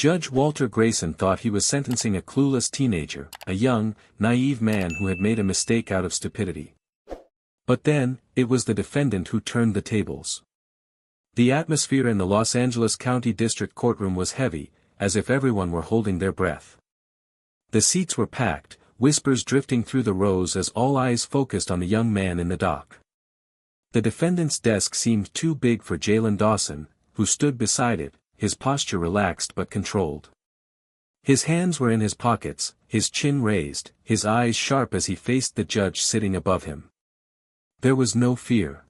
Judge Walter Grayson thought he was sentencing a clueless teenager, a young, naive man who had made a mistake out of stupidity. But then, it was the defendant who turned the tables. The atmosphere in the Los Angeles County District Courtroom was heavy, as if everyone were holding their breath. The seats were packed, whispers drifting through the rows as all eyes focused on the young man in the dock. The defendant's desk seemed too big for Jalen Dawson, who stood beside it, his posture relaxed but controlled. His hands were in his pockets, his chin raised, his eyes sharp as he faced the judge sitting above him. There was no fear.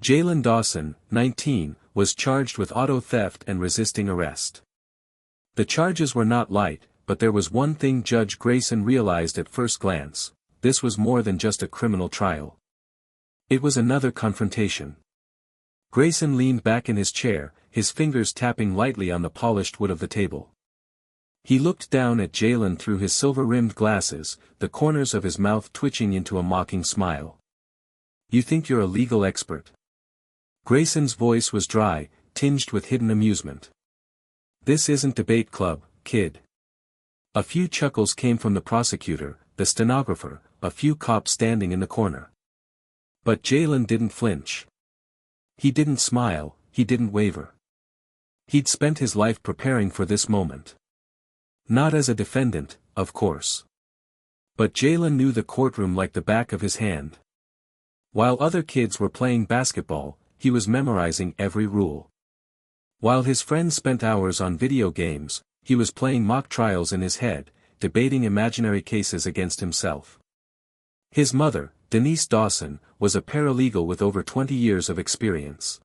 Jalen Dawson, 19, was charged with auto theft and resisting arrest. The charges were not light, but there was one thing Judge Grayson realized at first glance: this was more than just a criminal trial. It was another confrontation. Grayson leaned back in his chair, his fingers tapping lightly on the polished wood of the table. He looked down at Jalen through his silver-rimmed glasses, the corners of his mouth twitching into a mocking smile. "You think you're a legal expert?" Grayson's voice was dry, tinged with hidden amusement. "This isn't debate club, kid." A few chuckles came from the prosecutor, the stenographer, a few cops standing in the corner. But Jalen didn't flinch. He didn't smile, he didn't waver. He'd spent his life preparing for this moment. Not as a defendant, of course. But Jalen knew the courtroom like the back of his hand. While other kids were playing basketball, he was memorizing every rule. While his friends spent hours on video games, he was playing mock trials in his head, debating imaginary cases against himself. His mother, Denise Dawson, was a paralegal with over 20 years of experience.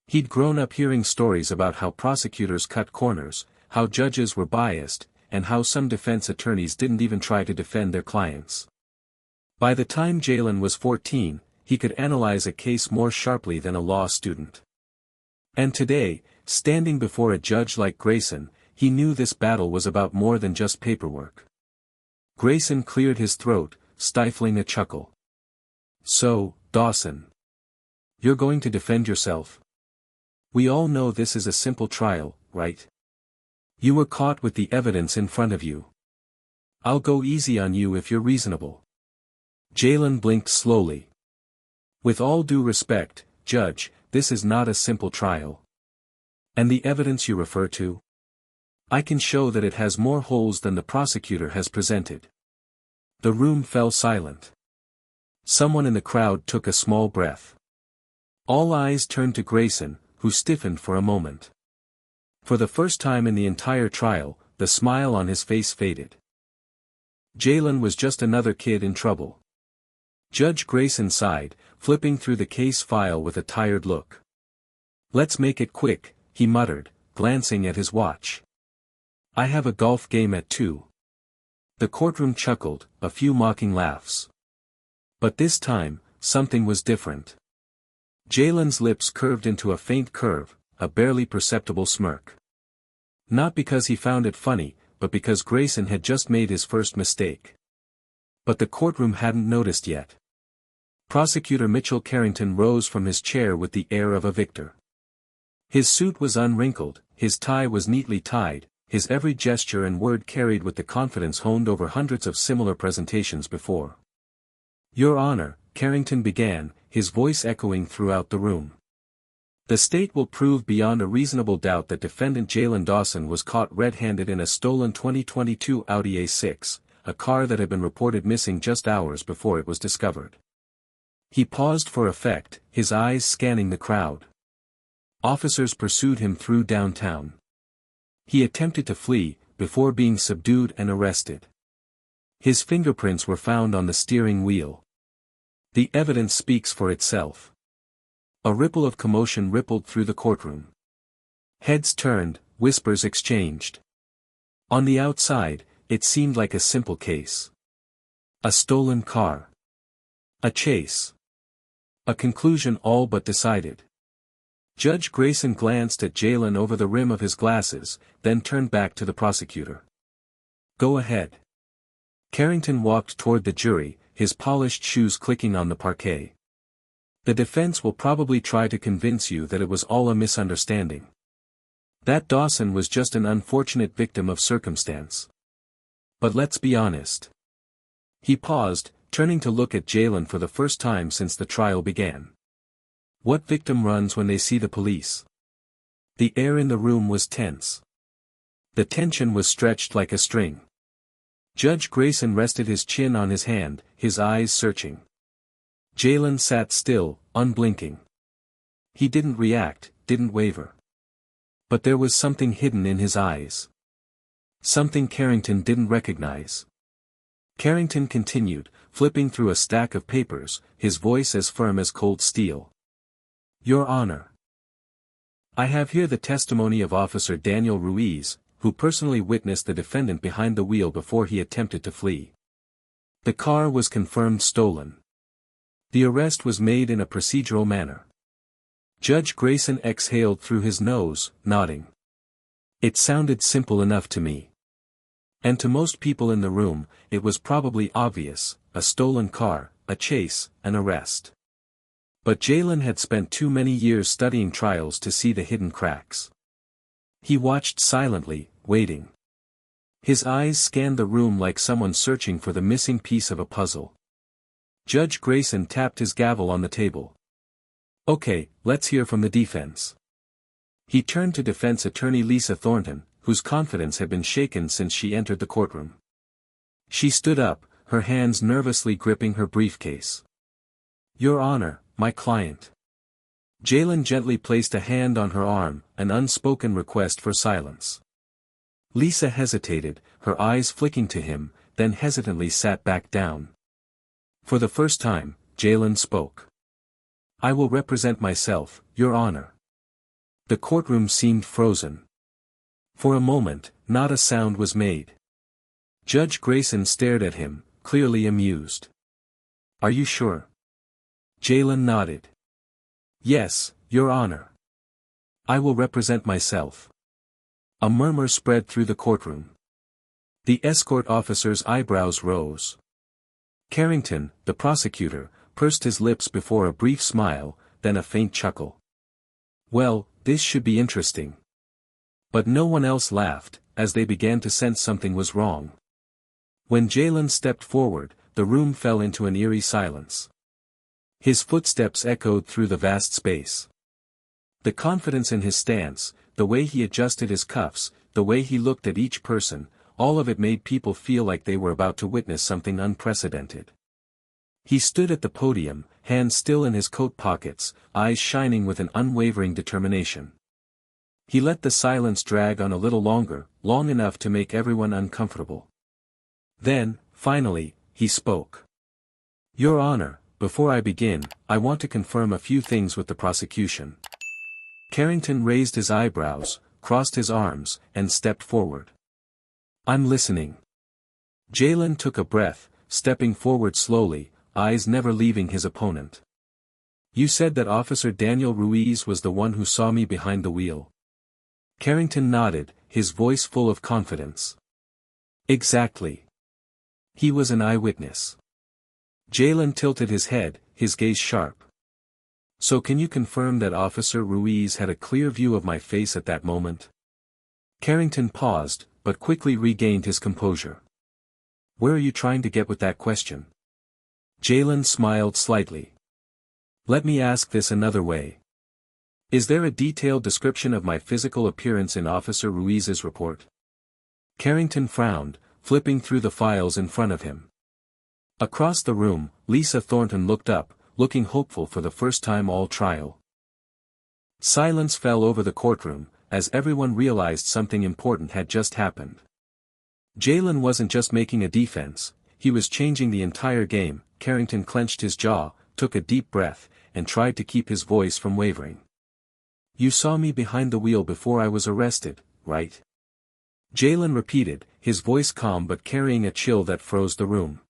He'd grown up hearing stories about how prosecutors cut corners, how judges were biased, and how some defense attorneys didn't even try to defend their clients. By the time Jalen was 14, he could analyze a case more sharply than a law student. And today, standing before a judge like Grayson, he knew this battle was about more than just paperwork. Grayson cleared his throat, stifling a chuckle. "So, Dawson. You're going to defend yourself? We all know this is a simple trial, right? You were caught with the evidence in front of you. I'll go easy on you if you're reasonable." Jalen blinked slowly. "With all due respect, Judge, this is not a simple trial. And the evidence you refer to? I can show that it has more holes than the prosecutor has presented." The room fell silent. Someone in the crowd took a small breath. All eyes turned to Grayson, who stiffened for a moment. For the first time in the entire trial, the smile on his face faded. Jalen was just another kid in trouble. Judge Grayson sighed, flipping through the case file with a tired look. "Let's make it quick," he muttered, glancing at his watch. "I have a golf game at 2. The courtroom chuckled, a few mocking laughs. But this time, something was different. Jalen's lips curved into a faint curve, a barely perceptible smirk. Not because he found it funny, but because Grayson had just made his first mistake. But the courtroom hadn't noticed yet. Prosecutor Mitchell Carrington rose from his chair with the air of a victor. His suit was unwrinkled, his tie was neatly tied, his every gesture and word carried with the confidence honed over hundreds of similar presentations before. "Your Honor," Carrington began, his voice echoing throughout the room. "The state will prove beyond a reasonable doubt that defendant Jalen Dawson was caught red-handed in a stolen 2022 Audi A6, a car that had been reported missing just hours before it was discovered." He paused for effect, his eyes scanning the crowd. Officers pursued him through downtown. He attempted to flee, before being subdued and arrested. His fingerprints were found on the steering wheel. The evidence speaks for itself. A ripple of commotion rippled through the courtroom. Heads turned, whispers exchanged. On the outside, it seemed like a simple case. A stolen car. A chase. A conclusion all but decided. Judge Grayson glanced at Jalen over the rim of his glasses, then turned back to the prosecutor. "Go ahead." Carrington walked toward the jury, his polished shoes clicking on the parquet. "The defense will probably try to convince you that it was all a misunderstanding. That Dawson was just an unfortunate victim of circumstance. But let's be honest. He paused, turning to look at Jalen for the first time since the trial began. What victim runs when they see the police? The air in the room was tense. The tension was stretched like a string. Judge Grayson rested his chin on his hand, his eyes searching. Jalen sat still, unblinking. He didn't react, didn't waver. But there was something hidden in his eyes. Something Carrington didn't recognize. Carrington continued, flipping through a stack of papers, his voice as firm as cold steel. Your Honor. I have here the testimony of Officer Daniel Ruiz, who personally witnessed the defendant behind the wheel before he attempted to flee. The car was confirmed stolen. The arrest was made in a procedural manner. Judge Grayson exhaled through his nose, nodding. It sounded simple enough to me. And to most people in the room, it was probably obvious: a stolen car, a chase, an arrest. But Jalen had spent too many years studying trials to see the hidden cracks. He watched silently, waiting. His eyes scanned the room like someone searching for the missing piece of a puzzle. Judge Grayson tapped his gavel on the table. Okay, let's hear from the defense. He turned to defense attorney Lisa Thornton, whose confidence had been shaken since she entered the courtroom. She stood up, her hands nervously gripping her briefcase. Your Honor, my client. Jalen gently placed a hand on her arm, an unspoken request for silence. Lisa hesitated, her eyes flicking to him, then hesitantly sat back down. For the first time, Jalen spoke. I will represent myself, Your Honor. The courtroom seemed frozen. For a moment, not a sound was made. Judge Grayson stared at him, clearly amused. Are you sure? Jalen nodded. Yes, Your Honor. I will represent myself. A murmur spread through the courtroom. The escort officer's eyebrows rose. Carrington, the prosecutor, pursed his lips before a brief smile, then a faint chuckle. Well, this should be interesting. But no one else laughed, as they began to sense something was wrong. When Jalen stepped forward, the room fell into an eerie silence. His footsteps echoed through the vast space. The confidence in his stance, the way he adjusted his cuffs, the way he looked at each person, all of it made people feel like they were about to witness something unprecedented. He stood at the podium, hands still in his coat pockets, eyes shining with an unwavering determination. He let the silence drag on a little longer, long enough to make everyone uncomfortable. Then, finally, he spoke. Your Honor, before I begin, I want to confirm a few things with the prosecution. Carrington raised his eyebrows, crossed his arms, and stepped forward. I'm listening. Jalen took a breath, stepping forward slowly, eyes never leaving his opponent. You said that Officer Daniel Ruiz was the one who saw me behind the wheel. Carrington nodded, his voice full of confidence. Exactly. He was an eyewitness. Jalen tilted his head, his gaze sharp. So can you confirm that Officer Ruiz had a clear view of my face at that moment? Carrington paused, but quickly regained his composure. Where are you trying to get with that question? Jalen smiled slightly. Let me ask this another way. Is there a detailed description of my physical appearance in Officer Ruiz's report? Carrington frowned, flipping through the files in front of him. Across the room, Lisa Thornton looked up, looking hopeful for the first time all trial. Silence fell over the courtroom, as everyone realized something important had just happened. Jalen wasn't just making a defense, he was changing the entire game. Carrington clenched his jaw, took a deep breath, and tried to keep his voice from wavering. You saw me behind the wheel before I was arrested, right? Jalen repeated, his voice calm but carrying a chill that froze the room.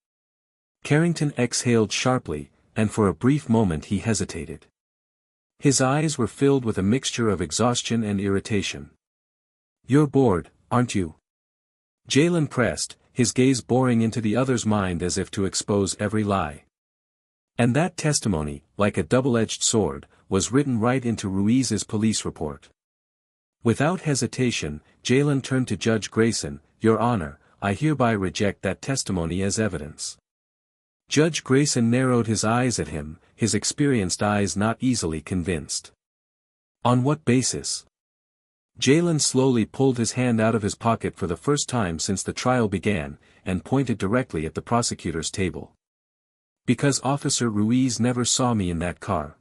Carrington exhaled sharply, and for a brief moment he hesitated. His eyes were filled with a mixture of exhaustion and irritation. You're bored, aren't you? Jalen pressed, his gaze boring into the other's mind as if to expose every lie. And that testimony, like a double-edged sword, was written right into Ruiz's police report. Without hesitation, Jalen turned to Judge Grayson. "Your Honor, I hereby reject that testimony as evidence." Judge Grayson narrowed his eyes at him, his experienced eyes not easily convinced. "On what basis?" Jalen slowly pulled his hand out of his pocket for the first time since the trial began, and pointed directly at the prosecutor's table. "Because Officer Ruiz never saw me in that car.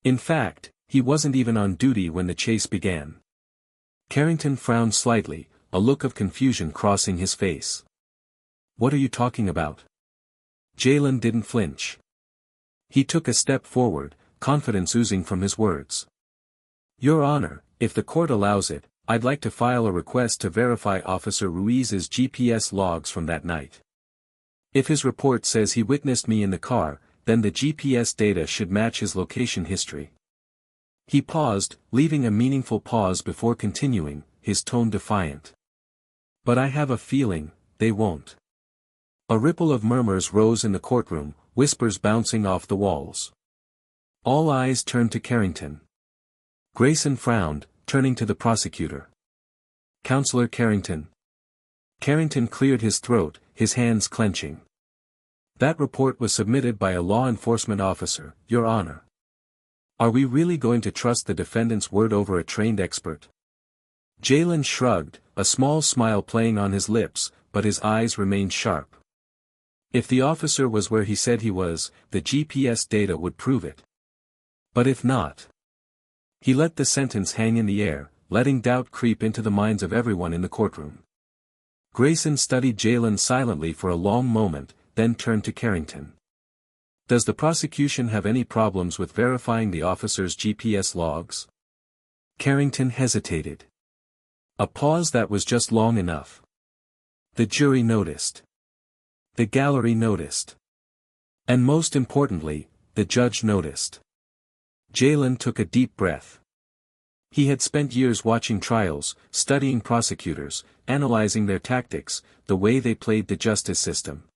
In fact, he wasn't even on duty when the chase began." Carrington frowned slightly, a look of confusion crossing his face. "What are you talking about?" Jalen didn't flinch. He took a step forward, confidence oozing from his words. "Your Honor, if the court allows it, I'd like to file a request to verify Officer Ruiz's GPS logs from that night. If his report says he witnessed me in the car, then the GPS data should match his location history." He paused, leaving a meaningful pause before continuing, his tone defiant. "But I have a feeling, they won't." A ripple of murmurs rose in the courtroom, whispers bouncing off the walls. All eyes turned to Carrington. Grayson frowned, turning to the prosecutor. "Counselor Carrington." Carrington cleared his throat, his hands clenching. "That report was submitted by a law enforcement officer, Your Honor. Are we really going to trust the defendant's word over a trained expert?" Jalen shrugged, a small smile playing on his lips, but his eyes remained sharp. "If the officer was where he said he was, the GPS data would prove it. But if not..." He let the sentence hang in the air, letting doubt creep into the minds of everyone in the courtroom. Grayson studied Jalen silently for a long moment, then turned to Carrington. "Does the prosecution have any problems with verifying the officer's GPS logs?" Carrington hesitated. A pause that was just long enough. The jury noticed. The gallery noticed. And most importantly, the judge noticed. Jalen took a deep breath. He had spent years watching trials, studying prosecutors, analyzing their tactics, the way they played the justice system.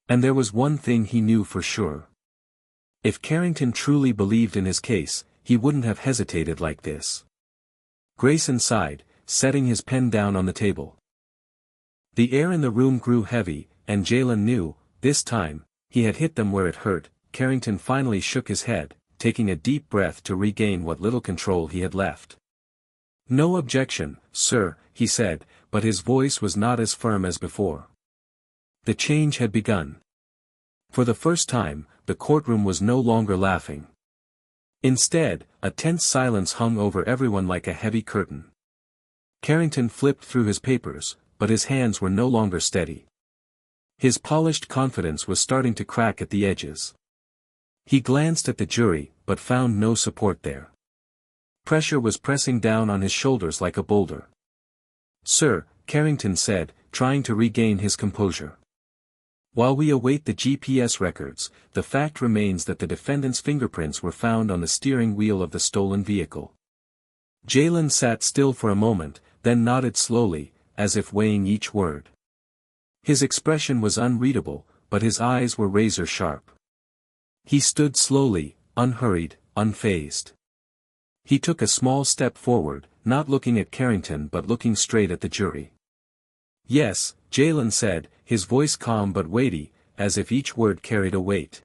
And there was one thing he knew for sure. If Carrington truly believed in his case, he wouldn't have hesitated like this. Grayson sighed, setting his pen down on the table. The air in the room grew heavy, and Jalen knew, this time, he had hit them where it hurt. Carrington finally shook his head, taking a deep breath to regain what little control he had left. "No objection, sir," he said, but his voice was not as firm as before. The change had begun. For the first time, the courtroom was no longer laughing. Instead, a tense silence hung over everyone like a heavy curtain. Carrington flipped through his papers, but his hands were no longer steady. His polished confidence was starting to crack at the edges. He glanced at the jury, but found no support there. Pressure was pressing down on his shoulders like a boulder. "Sir," Carrington said, trying to regain his composure. "While we await the GPS records, the fact remains that the defendant's fingerprints were found on the steering wheel of the stolen vehicle." Jalen sat still for a moment, then nodded slowly, as if weighing each word. His expression was unreadable, but his eyes were razor-sharp. He stood slowly, unhurried, unfazed. He took a small step forward, not looking at Carrington but looking straight at the jury. "Yes," Jalen said, his voice calm but weighty, as if each word carried a weight.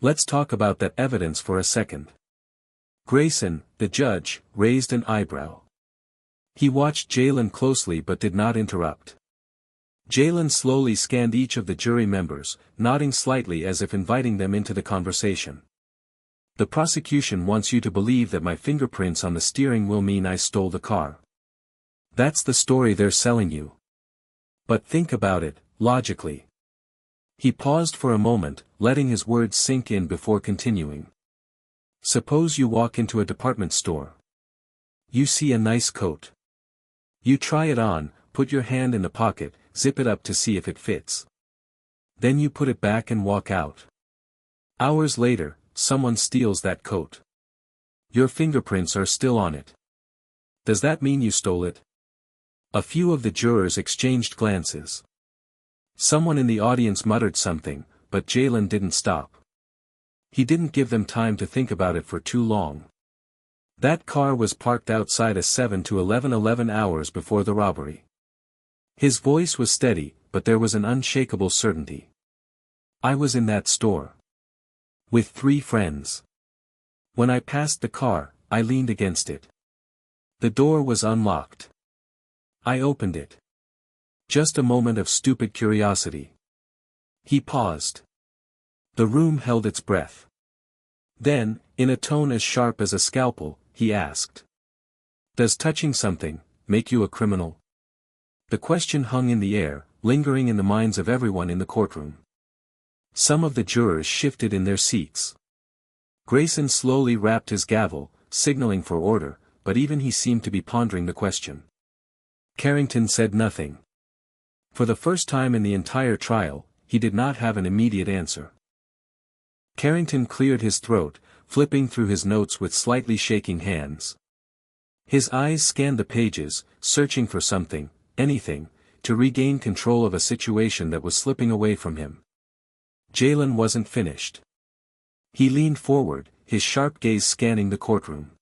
"Let's talk about that evidence for a second." Grayson, the judge, raised an eyebrow. He watched Jalen closely but did not interrupt. Jalen slowly scanned each of the jury members, nodding slightly as if inviting them into the conversation. "The prosecution wants you to believe that my fingerprints on the steering wheel mean I stole the car. That's the story they're selling you. But think about it, logically." He paused for a moment, letting his words sink in before continuing. "Suppose you walk into a department store. You see a nice coat. You try it on, put your hand in the pocket, zip it up to see if it fits. Then you put it back and walk out. Hours later, someone steals that coat. Your fingerprints are still on it. Does that mean you stole it?" A few of the jurors exchanged glances. Someone in the audience muttered something, but Jalen didn't stop. He didn't give them time to think about it for too long. That car was parked outside at 7 to 11 hours before the robbery. His voice was steady, but there was an unshakable certainty. I was in that store. With 3 friends. When I passed the car, I leaned against it. The door was unlocked. I opened it. Just a moment of stupid curiosity. He paused. The room held its breath. Then, in a tone as sharp as a scalpel, he asked. Does touching something make you a criminal? The question hung in the air, lingering in the minds of everyone in the courtroom. Some of the jurors shifted in their seats. Grayson slowly rapped his gavel, signaling for order, but even he seemed to be pondering the question. Carrington said nothing. For the first time in the entire trial, he did not have an immediate answer. Carrington cleared his throat, flipping through his notes with slightly shaking hands. His eyes scanned the pages, searching for something, anything, to regain control of a situation that was slipping away from him. Jalen wasn't finished. He leaned forward, his sharp gaze scanning the courtroom.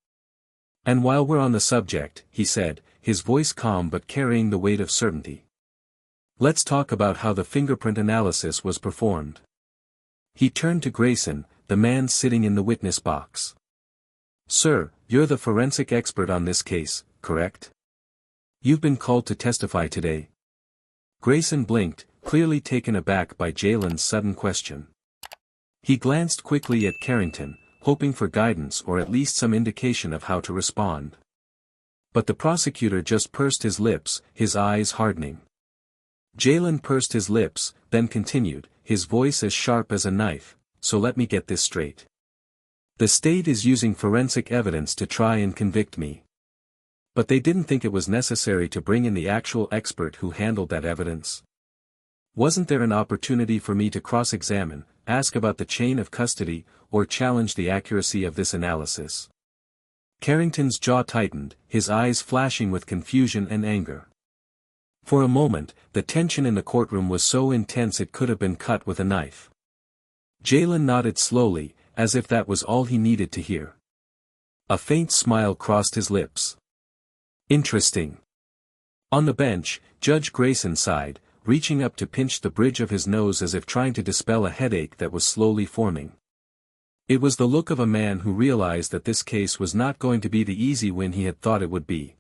And while we're on the subject, he said, his voice calm but carrying the weight of certainty. Let's talk about how the fingerprint analysis was performed. He turned to Grayson, the man sitting in the witness box. Sir, you're the forensic expert on this case, correct? You've been called to testify today. Grayson blinked, clearly taken aback by Jalen's sudden question. He glanced quickly at Carrington, hoping for guidance or at least some indication of how to respond. But the prosecutor just pursed his lips, his eyes hardening. Jalen pursed his lips, then continued, his voice as sharp as a knife, so let me get this straight. The state is using forensic evidence to try and convict me. But they didn't think it was necessary to bring in the actual expert who handled that evidence. Wasn't there an opportunity for me to cross-examine, ask about the chain of custody, or challenge the accuracy of this analysis? Carrington's jaw tightened, his eyes flashing with confusion and anger. For a moment, the tension in the courtroom was so intense it could have been cut with a knife. Jalen nodded slowly, as if that was all he needed to hear. A faint smile crossed his lips. Interesting. On the bench, Judge Grayson sighed, reaching up to pinch the bridge of his nose as if trying to dispel a headache that was slowly forming. It was the look of a man who realized that this case was not going to be the easy win he had thought it would be.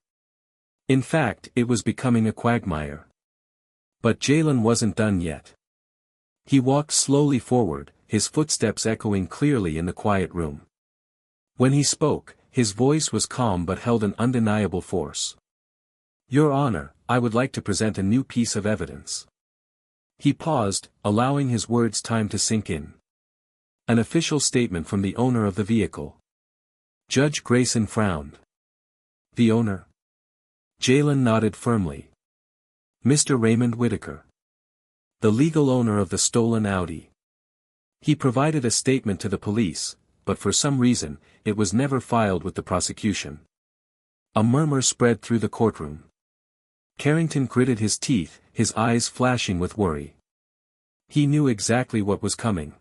In fact, it was becoming a quagmire. But Jalen wasn't done yet. He walked slowly forward, his footsteps echoing clearly in the quiet room. When he spoke, his voice was calm but held an undeniable force. Your Honor, I would like to present a new piece of evidence. He paused, allowing his words time to sink in. An official statement from the owner of the vehicle. Judge Grayson frowned. The owner? Jalen nodded firmly. Mr. Raymond Whitaker. The legal owner of the stolen Audi. He provided a statement to the police, but for some reason, it was never filed with the prosecution. A murmur spread through the courtroom. Carrington gritted his teeth, his eyes flashing with worry. He knew exactly what was coming.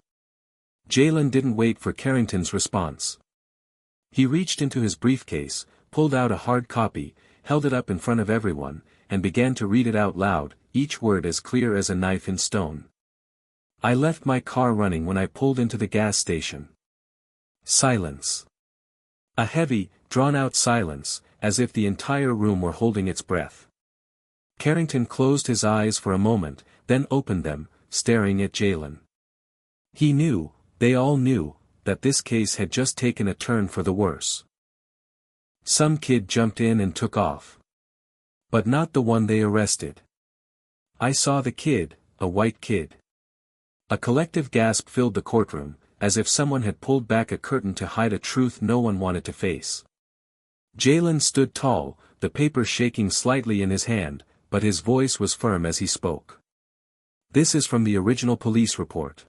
Jalen didn't wait for Carrington's response. He reached into his briefcase, pulled out a hard copy, held it up in front of everyone, and began to read it out loud, each word as clear as a knife in stone. I left my car running when I pulled into the gas station. Silence. A heavy, drawn-out silence, as if the entire room were holding its breath. Carrington closed his eyes for a moment, then opened them, staring at Jalen. He knew, they all knew, that this case had just taken a turn for the worse. Some kid jumped in and took off. But not the one they arrested. I saw the kid, a white kid. A collective gasp filled the courtroom, as if someone had pulled back a curtain to hide a truth no one wanted to face. Jalen stood tall, the paper shaking slightly in his hand, but his voice was firm as he spoke. This is from the original police report.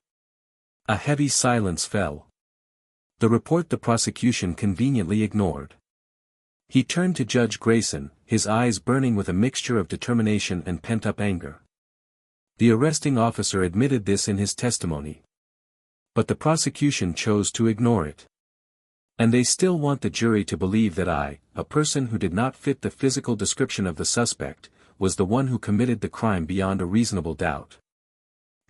A heavy silence fell. The report the prosecution conveniently ignored. He turned to Judge Grayson, his eyes burning with a mixture of determination and pent-up anger. The arresting officer admitted this in his testimony. But the prosecution chose to ignore it. And they still want the jury to believe that I, a person who did not fit the physical description of the suspect, was the one who committed the crime beyond a reasonable doubt.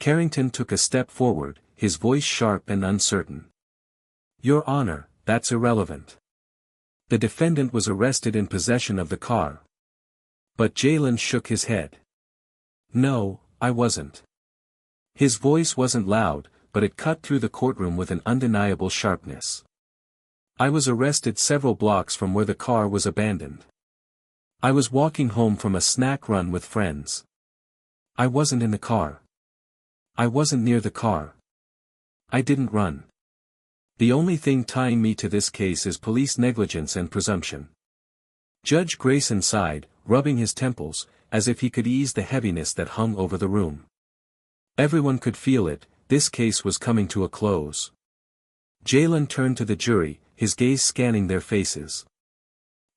Carrington took a step forward, his voice sharp and uncertain. Your Honor, that's irrelevant. The defendant was arrested in possession of the car. But Jalen shook his head. No, I wasn't. His voice wasn't loud, but it cut through the courtroom with an undeniable sharpness. I was arrested several blocks from where the car was abandoned. I was walking home from a snack run with friends. I wasn't in the car. I wasn't near the car. I didn't run. The only thing tying me to this case is police negligence and presumption. Judge Grayson sighed, rubbing his temples, as if he could ease the heaviness that hung over the room. Everyone could feel it, this case was coming to a close. Jalen turned to the jury, his gaze scanning their faces.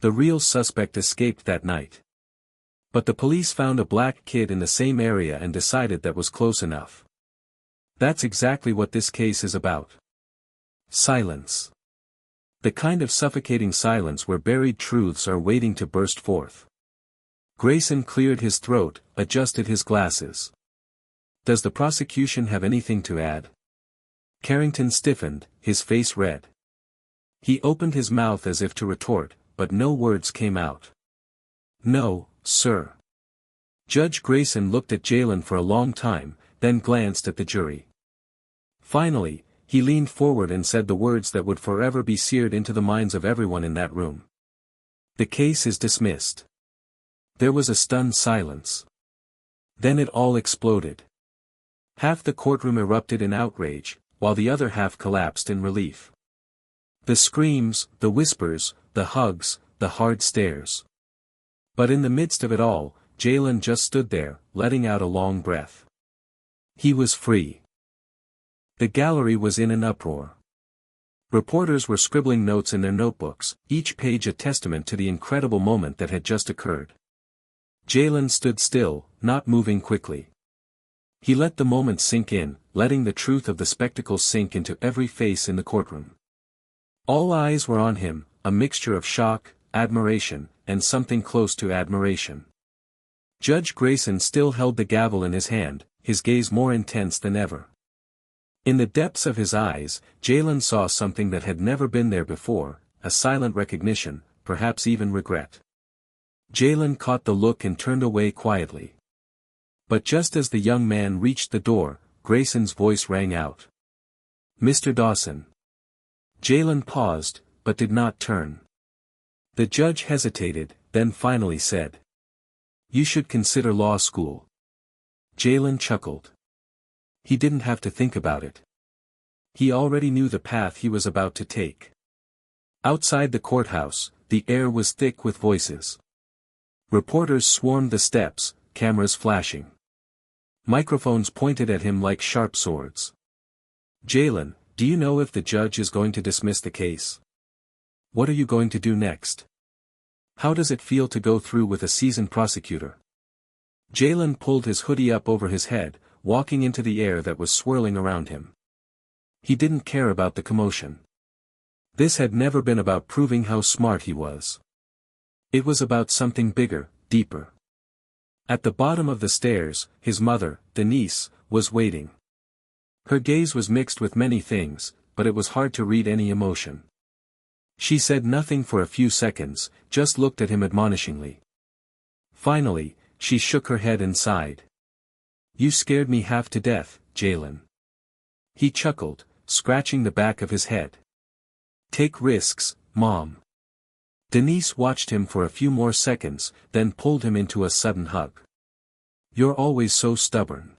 The real suspect escaped that night. But the police found a black kid in the same area and decided that was close enough. That's exactly what this case is about. Silence. The kind of suffocating silence where buried truths are waiting to burst forth. Grayson cleared his throat, adjusted his glasses. Does the prosecution have anything to add? Carrington stiffened, his face red. He opened his mouth as if to retort, but no words came out. No, sir. Judge Grayson looked at Jalen for a long time, then glanced at the jury. Finally, he leaned forward and said the words that would forever be seared into the minds of everyone in that room. The case is dismissed. There was a stunned silence. Then it all exploded. Half the courtroom erupted in outrage, while the other half collapsed in relief. The screams, the whispers, the hugs, the hard stares. But in the midst of it all, Jalen just stood there, letting out a long breath. He was free. The gallery was in an uproar. Reporters were scribbling notes in their notebooks, each page a testament to the incredible moment that had just occurred. Jalen stood still, not moving quickly. He let the moment sink in, letting the truth of the spectacle sink into every face in the courtroom. All eyes were on him, a mixture of shock, admiration, and something close to admiration. Judge Grayson still held the gavel in his hand, his gaze more intense than ever. In the depths of his eyes, Jalen saw something that had never been there before, a silent recognition, perhaps even regret. Jalen caught the look and turned away quietly. But just as the young man reached the door, Grayson's voice rang out. Mr. Dawson. Jalen paused, but did not turn. The judge hesitated, then finally said. You should consider law school. Jalen chuckled. He didn't have to think about it. He already knew the path he was about to take. Outside the courthouse, the air was thick with voices. Reporters swarmed the steps, cameras flashing. Microphones pointed at him like sharp swords. Jalen, do you know if the judge is going to dismiss the case? What are you going to do next? How does it feel to go through with a seasoned prosecutor? Jalen pulled his hoodie up over his head, walking into the air that was swirling around him. He didn't care about the commotion. This had never been about proving how smart he was. It was about something bigger, deeper. At the bottom of the stairs, his mother, Denise, was waiting. Her gaze was mixed with many things, but it was hard to read any emotion. She said nothing for a few seconds, just looked at him admonishingly. Finally, she shook her head and sighed. You scared me half to death, Jalen. He chuckled, scratching the back of his head. Take risks, Mom. Denise watched him for a few more seconds, then pulled him into a sudden hug. You're always so stubborn.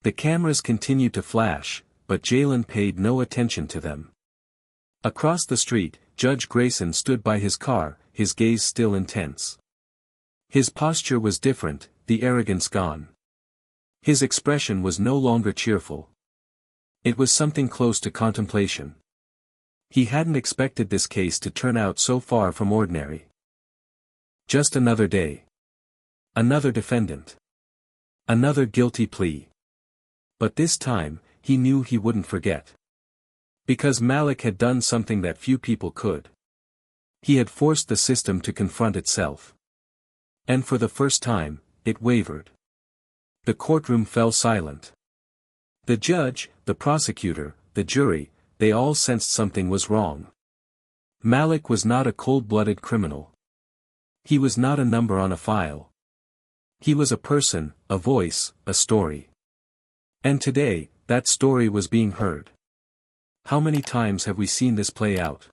The cameras continued to flash, but Jalen paid no attention to them. Across the street, Judge Grayson stood by his car, his gaze still intense. His posture was different, the arrogance gone. His expression was no longer cheerful. It was something close to contemplation. He hadn't expected this case to turn out so far from ordinary. Just another day. Another defendant. Another guilty plea. But this time, he knew he wouldn't forget. Because Malik had done something that few people could. He had forced the system to confront itself. And for the first time, it wavered. The courtroom fell silent. The judge, the prosecutor, the jury, they all sensed something was wrong. Malik was not a cold-blooded criminal. He was not a number on a file. He was a person, a voice, a story. And today, that story was being heard. How many times have we seen this play out?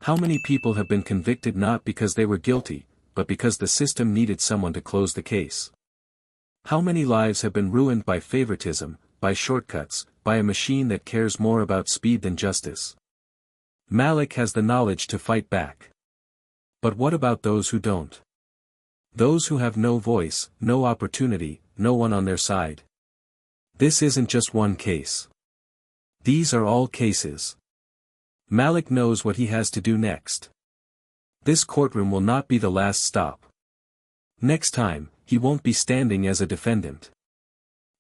How many people have been convicted not because they were guilty, but because the system needed someone to close the case? How many lives have been ruined by favoritism, by shortcuts, by a machine that cares more about speed than justice? Malik has the knowledge to fight back. But what about those who don't? Those who have no voice, no opportunity, no one on their side? This isn't just one case. These are all cases. Malik knows what he has to do next. This courtroom will not be the last stop. Next time, he won't be standing as a defendant.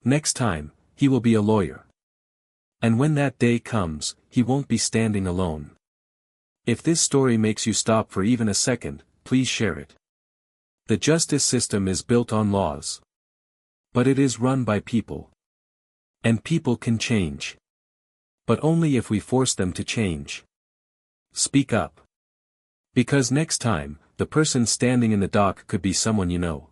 Next time, he will be a lawyer. And when that day comes, he won't be standing alone. If this story makes you stop for even a second, please share it. The justice system is built on laws. But it is run by people. And people can change. But only if we force them to change. Speak up. Because next time, the person standing in the dock could be someone you know.